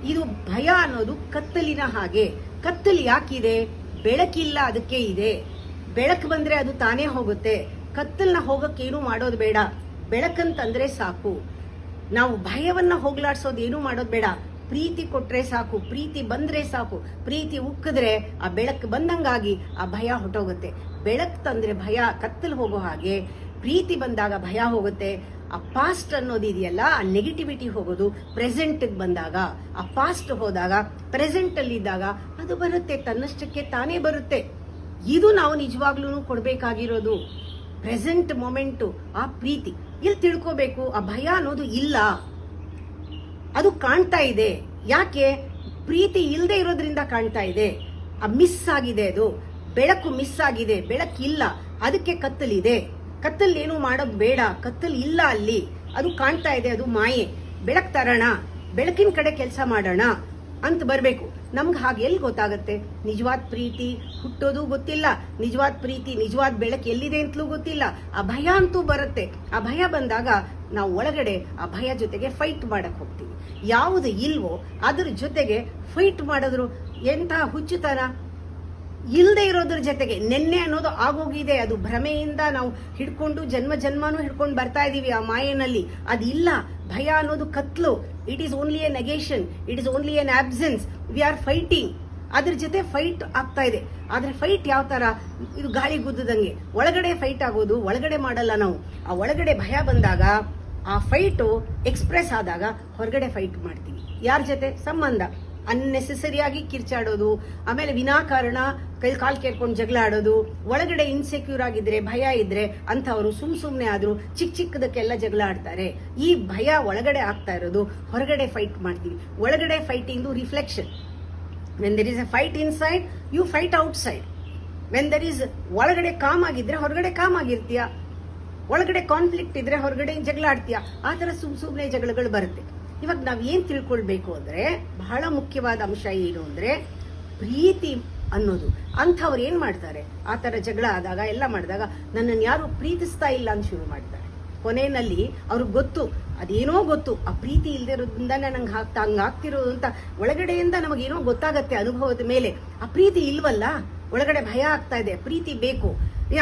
ಇದು ಭಯ ಅನ್ನೋದು ಕತ್ತಲಿನ ಹಾಗೆ. ಕತ್ತಲು ಯಾಕಿದೆ? ಬೆಳಕಿಲ್ಲ, ಅದಕ್ಕೆ ಇದೆ. ಬೆಳಕು ಬಂದ್ರೆ ಅದು ತಾನೇ ಹೋಗುತ್ತೆ. ಕತ್ತಲ್ನ ಹೋಗಕ್ಕೇನು ಮಾಡೋದು ಬೇಡ, ಬೆಳಕಂತಂದ್ರೆ ಸಾಕು. ನಾವು ಭಯವನ್ನ ಹೋಗ್ಲಾಡ್ಸೋದು ಏನು ಮಾಡೋದು ಬೇಡ, ಪ್ರೀತಿ ಕೊಟ್ರೆ ಸಾಕು, ಪ್ರೀತಿ ಬಂದ್ರೆ ಸಾಕು. ಪ್ರೀತಿ ಉಕ್ಕಿದ್ರೆ ಆ ಬೆಳಕು ಬಂದಂಗಾಗಿ ಆ ಭಯ ಹೊಟ್ಟೋಗುತ್ತೆ. ಬೆಳಕು ತಂದ್ರೆ ಭಯ ಕತ್ತಲು ಹೋಗೋ ಹಾಗೆ, ಪ್ರೀತಿ ಬಂದಾಗ ಭಯ ಹೋಗುತ್ತೆ. ಆ ಪಾಸ್ಟ್ ಅನ್ನೋದು ಇದೆಯಲ್ಲ, ಆ ನೆಗೆಟಿವಿಟಿ ಹೋಗೋದು ಪ್ರೆಸೆಂಟ್ ಬಂದಾಗ. ಆ ಪಾಸ್ಟ್ ಹೋದಾಗ ಪ್ರೆಸೆಂಟ್ ಅಲ್ಲಿ ಇದ್ದಾಗ ಅದು ಬರುತ್ತೆ, ತನ್ನಷ್ಟಕ್ಕೆ ತಾನೇ ಬರುತ್ತೆ. ಇದು ನಾವು ನಿಜವಾಗ್ಲೂ ಕೊಡ್ಬೇಕಾಗಿರೋದು, ಪ್ರೆಸೆಂಟ್ ಮೊಮೆಂಟು. ಆ ಪ್ರೀತಿ ಇಲ್ಲಿ ತಿಳ್ಕೋಬೇಕು. ಆ ಭಯ ಅನ್ನೋದು ಇಲ್ಲ, ಅದು ಕಾಣ್ತಾ ಇದೆ. ಯಾಕೆ? ಪ್ರೀತಿ ಇಲ್ಲದೆ ಇರೋದ್ರಿಂದ ಕಾಣ್ತಾ ಇದೆ. ಆ ಮಿಸ್ ಆಗಿದೆ, ಅದು ಬೆಳಕು ಮಿಸ್ ಆಗಿದೆ, ಬೆಳಕಿಲ್ಲ, ಅದಕ್ಕೆ ಕತ್ತಲಿದೆ. ಕತ್ತಲ್ ಏನು ಮಾಡೋದು ಬೇಡ, ಕತ್ತಲ್ ಇಲ್ಲ ಅಲ್ಲಿ, ಅದು ಕಾಣ್ತಾ ಇದೆ, ಅದು ಮಾಯೆ. ಬೆಳಕು ತರೋಣ, ಬೆಳಕಿನ ಕಡೆ ಕೆಲಸ ಮಾಡೋಣ ಅಂತ ಬರಬೇಕು. ನಮ್ಗೆ ಹಾಗೆ ಎಲ್ಲಿ ಗೊತ್ತಾಗತ್ತೆ? ನಿಜವಾದ ಪ್ರೀತಿ ಹುಟ್ಟೋದು ಗೊತ್ತಿಲ್ಲ, ನಿಜವಾದ ಪ್ರೀತಿ ನಿಜವಾದ ಬೆಳಕು ಎಲ್ಲಿದೆ ಅಂತಲೂ ಗೊತ್ತಿಲ್ಲ. ಆ ಭಯ ಅಂತೂ ಬರುತ್ತೆ. ಆ ಭಯ ಬಂದಾಗ ನಾವು ಒಳಗಡೆ ಆ ಭಯ ಜೊತೆಗೆ ಫೈಟ್ ಮಾಡಕ್ ಹೋಗ್ತೀವಿ. ಯಾವುದು ಇಲ್ವೋ ಅದ್ರ ಜೊತೆಗೆ ಫೈಟ್ ಮಾಡಿದ್ರು ಎಂತ ಹುಚ್ಚುತನ. ಇಲ್ಲದೆ ಇರೋದ್ರ ಜೊತೆಗೆ ನೆನ್ನೆ ಅನ್ನೋದು ಆಗೋಗಿದೆ, ಅದು ಭ್ರಮೆಯಿಂದ ನಾವು ಹಿಡ್ಕೊಂಡು ಜನ್ಮನೂ ಹಿಡ್ಕೊಂಡು ಬರ್ತಾ ಇದೀವಿ ಆ ಮಾಯೆನಲ್ಲಿ. ಅದಿಲ್ಲ. ಭಯ ಅನ್ನೋದು ಕತ್ಲು. It is only a negation, it is only an absence. We are fighting, ಅದ್ರ ಜೊತೆ ಫೈಟ್ ಆಗ್ತಾ ಇದೆ. ಆದ್ರೆ ಫೈಟ್ ಯಾವ ತರ? ಇದು ಗಾಳಿ ಗುದ್ದದಂಗೆ ಒಳಗಡೆ ಫೈಟ್ ಆಗೋದು, ಒಳಗಡೆ ಮಾಡಲ್ಲ ನಾವು. ಆ ಒಳಗಡೆ ಭಯ ಬಂದಾಗ, ಆ ಫೈಟು ಎಕ್ಸ್ಪ್ರೆಸ್ ಆದಾಗ ಹೊರಗಡೆ ಫೈಟ್ ಮಾಡ್ತೀವಿ. ಯಾರ ಜೊತೆ? ಸಂಬಂಧ. ಅನ್ನೆಸೆಸರಿಯಾಗಿ ಕಿರ್ಚಾಡೋದು, ಆಮೇಲೆ ವಿನಾಕಾರಣ ಕಾಲ್ ಕೇಳ್ಕೊಂಡು ಜಗಳ ಆಡೋದು. ಒಳಗಡೆ ಇನ್ಸೆಕ್ಯೂರ್ ಆಗಿದ್ರೆ, ಭಯ ಇದ್ರೆ ಅಂಥವ್ರು ಸುಮ್ನೆ ಆದ್ರೂ ಚಿಕ್ಕದಕ್ಕೆಲ್ಲ ಜಗಳ ಆಡ್ತಾರೆ. ಈ ಭಯ ಒಳಗಡೆ ಆಗ್ತಾ ಇರೋದು, ಹೊರಗಡೆ ಫೈಟ್ ಮಾಡ್ತೀವಿ. ಒಳಗಡೆ fighting reflection. When there is a fight inside, you fight outside. When there is ಒಳಗಡೆ ಕಾಮ್ ಆಗಿದ್ರೆ ಹೊರಗಡೆ ಕಾಮ್ ಆಗಿರ್ತೀಯ, ಒಳಗಡೆ ಕಾನ್ಫ್ಲಿಕ್ಟ್ ಇದ್ರೆ ಹೊರಗಡೆ ಜಗಳ ಆಡ್ತೀಯ. ಆ ತರ ಸುಮ್ನೆ ಜಗಳಗಳು ಬರುತ್ತೆ. ಇವಾಗ ನಾವ್ ಏನ್ ತಿಳ್ಕೊಳ್ಬೇಕು ಅಂದ್ರೆ, ಬಹಳ ಮುಖ್ಯವಾದ ಅಂಶ ಏನು ಅಂದ್ರೆ, ಪ್ರೀತಿ ಅನ್ನೋದು. ಅಂಥವ್ರು ಏನ್ ಮಾಡ್ತಾರೆ? ಆ ತರ ಜಗಳ ಆದಾಗ ಎಲ್ಲ ಮಾಡಿದಾಗ ನನ್ನನ್ನು ಯಾರು ಪ್ರೀತಿಸ್ತಾ ಇಲ್ಲ ಅಂತ ಶುರು ಮಾಡ್ತಾರೆ. ಕೊನೆಯಲ್ಲಿ ಅವ್ರಿಗೆ ಗೊತ್ತು, ಅದೇನೋ ಗೊತ್ತು, ಆ ಪ್ರೀತಿ ಇಲ್ದಿರೋದ್ರಿಂದಾನೆ ನಂಗೆ ಹಂಗಾಗ್ತಿರೋದು ಅಂತ ಒಳಗಡೆಯಿಂದ ನಮಗೇನೋ ಗೊತ್ತಾಗತ್ತೆ ಅನುಭವದ ಮೇಲೆ. ಆ ಪ್ರೀತಿ ಇಲ್ವಲ್ಲ, ಒಳಗಡೆ ಭಯ ಆಗ್ತಾ ಇದೆ, ಪ್ರೀತಿ ಬೇಕು,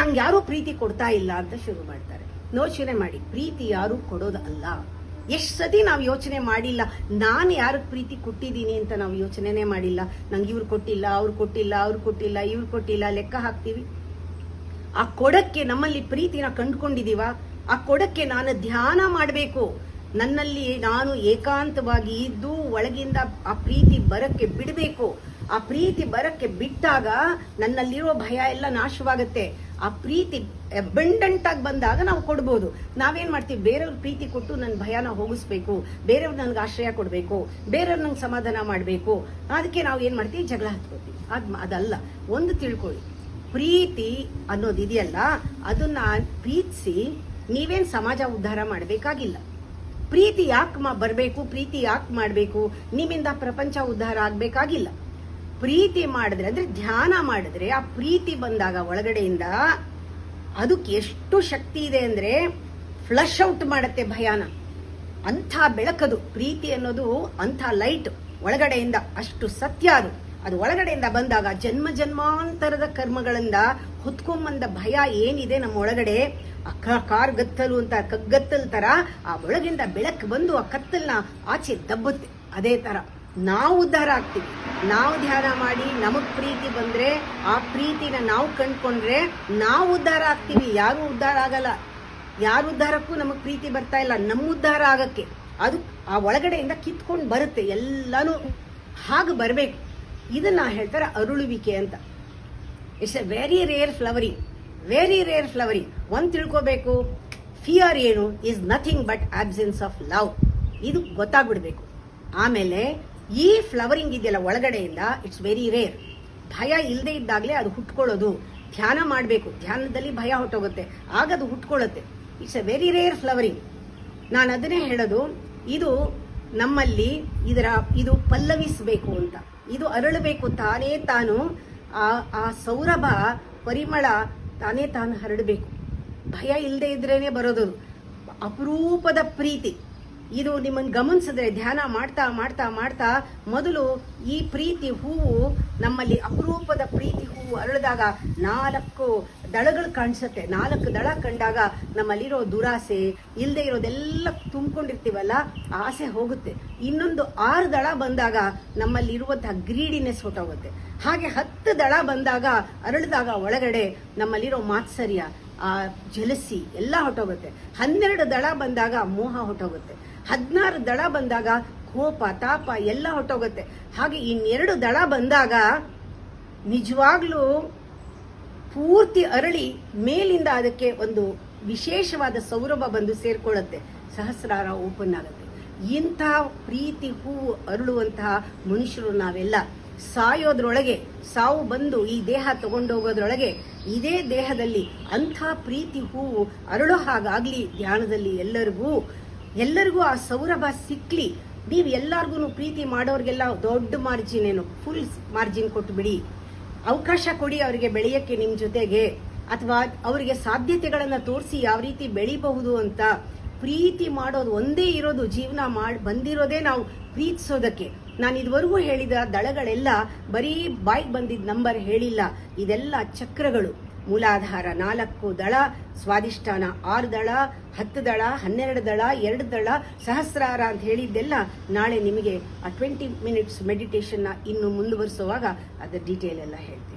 ಹಂಗೆ ಯಾರೂ ಪ್ರೀತಿ ಕೊಡ್ತಾ ಇಲ್ಲ ಅಂತ ಶುರು ಮಾಡ್ತಾರೆ. ಯೋಚನೆ ಮಾಡಿ, ಪ್ರೀತಿ ಯಾರು ಕೊಡೋದಲ್ಲ. ಎಷ್ಟು ಸತಿ ನಾವು ಯೋಚನೆ ಮಾಡಿಲ್ಲ, ನಾನು ಯಾರಿಗೆ ಪ್ರೀತಿ ಕೊಟ್ಟಿದ್ದೀನಿ ಅಂತ ನಾವು ಯೋಚನೆನೇ ಮಾಡಿಲ್ಲ. ನಂಗೆ ಇವ್ರು ಕೊಟ್ಟಿಲ್ಲ, ಅವ್ರು ಕೊಟ್ಟಿಲ್ಲ, ಅವ್ರು ಕೊಟ್ಟಿಲ್ಲ, ಇವ್ರು ಕೊಟ್ಟಿಲ್ಲ, ಲೆಕ್ಕ ಹಾಕ್ತೀವಿ. ಆ ಕೊಡಕ್ಕೆ ನಮ್ಮಲ್ಲಿ ಪ್ರೀತಿನ ಕಂಡುಕೊಂಡಿದೀವ? ಆ ಕೊಡಕ್ಕೆ ನಾನು ಧ್ಯಾನ ಮಾಡಬೇಕು. ನನ್ನಲ್ಲಿ ನಾನು ಏಕಾಂತವಾಗಿ ಇದ್ದು ಒಳಗಿಂದ ಆ ಪ್ರೀತಿ ಬರಕ್ಕೆ ಬಿಡಬೇಕು. ಆ ಪ್ರೀತಿ ಬರಕ್ಕೆ ಬಿಟ್ಟಾಗ ನನ್ನಲ್ಲಿರೋ ಭಯ ಎಲ್ಲ ನಾಶವಾಗುತ್ತೆ. ಆ ಪ್ರೀತಿ ಅಬಂಡೆಂಟ್ ಆಗಿ ಬಂದಾಗ ನಾವು ಕೊಡ್ಬೋದು. ನಾವೇನ್ ಮಾಡ್ತೀವಿ? ಬೇರೆಯವ್ರ ಪ್ರೀತಿ ಕೊಟ್ಟು ನನ್ನ ಭಯನ ಹೋಗಿಸ್ಬೇಕು, ಬೇರೆಯವ್ರು ನನ್ಗೆ ಆಶ್ರಯ ಕೊಡ್ಬೇಕು, ಬೇರೆಯವ್ರು ನಂಗೆ ಸಮಾಧಾನ ಮಾಡಬೇಕು. ಅದಕ್ಕೆ ನಾವು ಏನ್ ಮಾಡ್ತೀವಿ? ಜಗಳ ಹತ್ಕೋತೀವಿ. ಅದಲ್ಲ. ಒಂದು ತಿಳ್ಕೊಳ್ಳಿ, ಪ್ರೀತಿ ಅನ್ನೋದಿದೆಯಲ್ಲ, ಅದನ್ನ ಪ್ರೀತಿಸಿ ನೀವೇನ್ ಸಮಾಜ ಉದ್ಧಾರ ಮಾಡಬೇಕಾಗಿಲ್ಲ. ಪ್ರೀತಿ ಯಾಕೆ ಬರಬೇಕು, ಪ್ರೀತಿ ಯಾಕೆ ಮಾಡಬೇಕು, ನಿಮ್ಮಿಂದ ಪ್ರಪಂಚ ಉದ್ಧಾರ ಆಗ್ಬೇಕಾಗಿಲ್ಲ. ಪ್ರೀತಿ ಮಾಡಿದ್ರೆ, ಅಂದ್ರೆ ಧ್ಯಾನ ಮಾಡಿದ್ರೆ, ಆ ಪ್ರೀತಿ ಬಂದಾಗ ಒಳಗಡೆಯಿಂದ ಅದಕ್ಕೆ ಎಷ್ಟು ಶಕ್ತಿ ಇದೆ ಅಂದ್ರೆ ಫ್ಲಶ್ ಔಟ್ ಮಾಡತ್ತೆ ಭಯಾನ. ಅಂಥ ಬೆಳಕದು ಪ್ರೀತಿ ಅನ್ನೋದು, ಅಂಥ ಲೈಟ್ ಒಳಗಡೆಯಿಂದ. ಅಷ್ಟು ಸತ್ಯ ಅದು. ಅದು ಒಳಗಡೆಯಿಂದ ಬಂದಾಗ ಜನ್ಮಾಂತರದ ಕರ್ಮಗಳಿಂದ ಹೊತ್ಕೊಂಬಂದ ಭಯ ಏನಿದೆ ನಮ್ಮ ಒಳಗಡೆ, ಕಾರ್ಗತ್ತಲು ಅಂತ ಕಗ್ಗತ್ತಲ್ ತರ ಆ ಒಳಗಿಂದ ಬೆಳಕು ಬಂದು ಆ ಕತ್ತಲ್ನ ಆಚೆ ದಬ್ಬುತ್ತೆ. ಅದೇ ತರ ನಾವು ಉದ್ಧಾರ ಆಗ್ತೀವಿ. ನಾವು ಧ್ಯಾನ ಮಾಡಿ ನಮಗ್ ಪ್ರೀತಿ ಬಂದ್ರೆ, ಆ ಪ್ರೀತಿನ ನಾವು ಕಂಡ್ಕೊಂಡ್ರೆ ನಾವು ಉದ್ಧಾರ ಆಗ್ತೀವಿ. ಯಾರು ಉದ್ಧಾರ ಆಗಲ್ಲ. ಯಾರ ಉದ್ಧಾರಕ್ಕೂ ನಮಗ್ ಪ್ರೀತಿ ಬರ್ತಾ ಇಲ್ಲ. ನಮ್ಮ ಉದ್ಧಾರ ಆಗಕ್ಕೆ ಅದು ಆ ಒಳಗಡೆಯಿಂದ ಕಿತ್ಕೊಂಡು ಬರುತ್ತೆ ಎಲ್ಲಾನು. ಹಾಗೆ ಬರ್ಬೇಕು. ಇದನ್ನ ಹೇಳ್ತಾರೆ ಅರುಳುವಿಕೆ ಅಂತ. It's a very rare flowering, very rare flowering. ಒಂದ್ ತಿಳ್ಕೋಬೇಕು, ಫಿಯರ್ ಏನು? Is nothing but absence of love. ಇದು ಗೊತ್ತಾಗ್ಬಿಡ್ಬೇಕು. ಆಮೇಲೆ ಈ ಫ್ಲವರಿಂಗ್ ಇದೆಯಲ್ಲ ಒಳಗಡೆಯಿಂದ, ಇಟ್ಸ್ ವೆರಿ ರೇರ್. ಭಯ ಇಲ್ಲದೆ ಇದ್ದಾಗಲೇ ಅದು ಹುಟ್ಕೊಳ್ಳೋದು. ಧ್ಯಾನ ಮಾಡಬೇಕು, ಧ್ಯಾನದಲ್ಲಿ ಭಯ ಹೊಟ್ಟೋಗುತ್ತೆ, ಆಗ ಅದು ಹುಟ್ಕೊಳ್ಳುತ್ತೆ. It's a very rare flowering. ನಾನು ಅದನ್ನೇ ಹೇಳೋದು, ಇದು ನಮ್ಮಲ್ಲಿ ಇದು ಪಲ್ಲವಿಸಬೇಕು ಅಂತ, ಇದು ಅರಳಬೇಕು. ತಾನೇ ತಾನು ಆ ಸೌರಭ ಪರಿಮಳ ತಾನೇ ತಾನು ಹರಡಬೇಕು. ಭಯ ಇಲ್ಲದೆ ಇದ್ರೇನೆ ಬರೋದು. ಅಪರೂಪದ ಪ್ರೀತಿ. ಇದು ನಿಮ್ಮನ್ನು ಗಮನಿಸಿದ್ರೆ ಧ್ಯಾನ ಮಾಡ್ತಾ ಮಾಡ್ತಾ ಮಾಡ್ತಾ ಮೊದಲು ಈ ಪ್ರೀತಿ ಹೂವು ನಮ್ಮಲ್ಲಿ ಅಪರೂಪದ ಪ್ರೀತಿ ಹೂವು ಅರಳಿದಾಗ 4 ದಳಗಳು ಕಾಣಿಸುತ್ತೆ. 4 ದಳ ಕಂಡಾಗ ನಮ್ಮಲ್ಲಿರೋ ದುರಾಸೆ ಇಲ್ಲದೆ ಇರೋದೆಲ್ಲ ತುಂಬಿಕೊಂಡಿರ್ತೀವಲ್ಲ, ಆಸೆ ಹೋಗುತ್ತೆ. ಇನ್ನೊಂದು 6 ದಳ ಬಂದಾಗ ನಮ್ಮಲ್ಲಿರುವಂತಹ ಗ್ರೀಡಿನೆಸ್ ಹೊಟ್ಟೋಗುತ್ತೆ. ಹಾಗೆ 10 ದಳ ಬಂದಾಗ ಅರಳಿದಾಗ ಒಳಗಡೆ ನಮ್ಮಲ್ಲಿರೋ ಮಾತ್ಸರ್ಯ, ಆ ಜಲಸಿ ಎಲ್ಲ ಹೊಟ್ಟೋಗುತ್ತೆ. 12 ದಳ ಬಂದಾಗ ಮೋಹ ಹೊಟ್ಟೋಗುತ್ತೆ. 16 ದಳ ಬಂದಾಗ ಕೋಪ, ತಾಪ ಎಲ್ಲ ಹೊಟ್ಟೋಗುತ್ತೆ. ಹಾಗೆ ಇನ್ನೆರಡು ದಳ ಬಂದಾಗ ನಿಜವಾಗ್ಲೂ ಪೂರ್ತಿ ಅರಳಿ ಮೇಲಿಂದ ಅದಕ್ಕೆ ಒಂದು ವಿಶೇಷವಾದ ಸೌರಭ ಬಂದು ಸೇರ್ಕೊಳ್ಳುತ್ತೆ. ಸಹಸ್ರಾರ ಓಪನ್ ಆಗುತ್ತೆ. ಇಂಥ ಪ್ರೀತಿ ಹೂವು ಅರಳುವಂತಹ ಮನುಷ್ಯರು ನಾವೆಲ್ಲ. ಸಾಯೋದ್ರೊಳಗೆ, ಸಾವು ಬಂದು ಈ ದೇಹ ತಗೊಂಡೋಗೋದ್ರೊಳಗೆ ಇದೇ ದೇಹದಲ್ಲಿ ಅಂಥ ಪ್ರೀತಿ ಹೂವು ಅರಳೋ ಹಾಗಾಗ್ಲಿ. ಧ್ಯಾನದಲ್ಲಿ ಎಲ್ಲರಿಗೂ ಆ ಸೌರಭ ಸಿಕ್ಲಿ. ನೀವು ಎಲ್ಲಾರ್ಗು ಪ್ರೀತಿ ಮಾಡೋರ್ಗೆಲ್ಲ ದೊಡ್ಡ ಮಾರ್ಜಿನ್, ಫುಲ್ ಮಾರ್ಜಿನ್ ಕೊಟ್ಟು ಬಿಡಿ. ಅವಕಾಶ ಕೊಡಿ ಅವರಿಗೆ ಬೆಳೆಯಕ್ಕೆ ನಿಮ್ಮ ಜೊತೆಗೆ, ಅಥವಾ ಅವರಿಗೆ ಸಾಧ್ಯತೆಗಳನ್ನ ತೋರಿಸಿ ಯಾವ ರೀತಿ ಬೆಳಿಬಹುದು ಅಂತ. ಪ್ರೀತಿ ಮಾಡೋದು ಒಂದೇ ಇರೋದು. ಜೀವನ ಬಂದಿರೋದೇ ನಾವು ಪ್ರೀತಿಸೋದಕ್ಕೆ. ನಾನು ಇದುವರೆಗೂ ಹೇಳಿದ ದಳಗಳೆಲ್ಲ ಬರೀ ಬಾಯ್ಗೆ ಬಂದಿದ್ದ ನಂಬರ್ ಹೇಳಿಲ್ಲ. ಇದೆಲ್ಲ ಚಕ್ರಗಳು. ಮೂಲಾಧಾರ 4 ದಳ, ಸ್ವಾದಿಷ್ಠಾನ 6 ದಳ, 10 ದಳ, 12 ದಳ, 2 ದಳ, ಸಹಸ್ರಾರ ಅಂತ ಹೇಳಿದ್ದೆಲ್ಲ ನಾಳೆ ನಿಮಗೆ ಆ 20 ಮಿನಿಟ್ಸ್ ಮೆಡಿಟೇಷನ್ನ ಇನ್ನು ಮುಂದುವರಿಸುವಾಗ ಅದರ ಡೀಟೇಲ್ ಎಲ್ಲ ಹೇಳ್ತೀನಿ.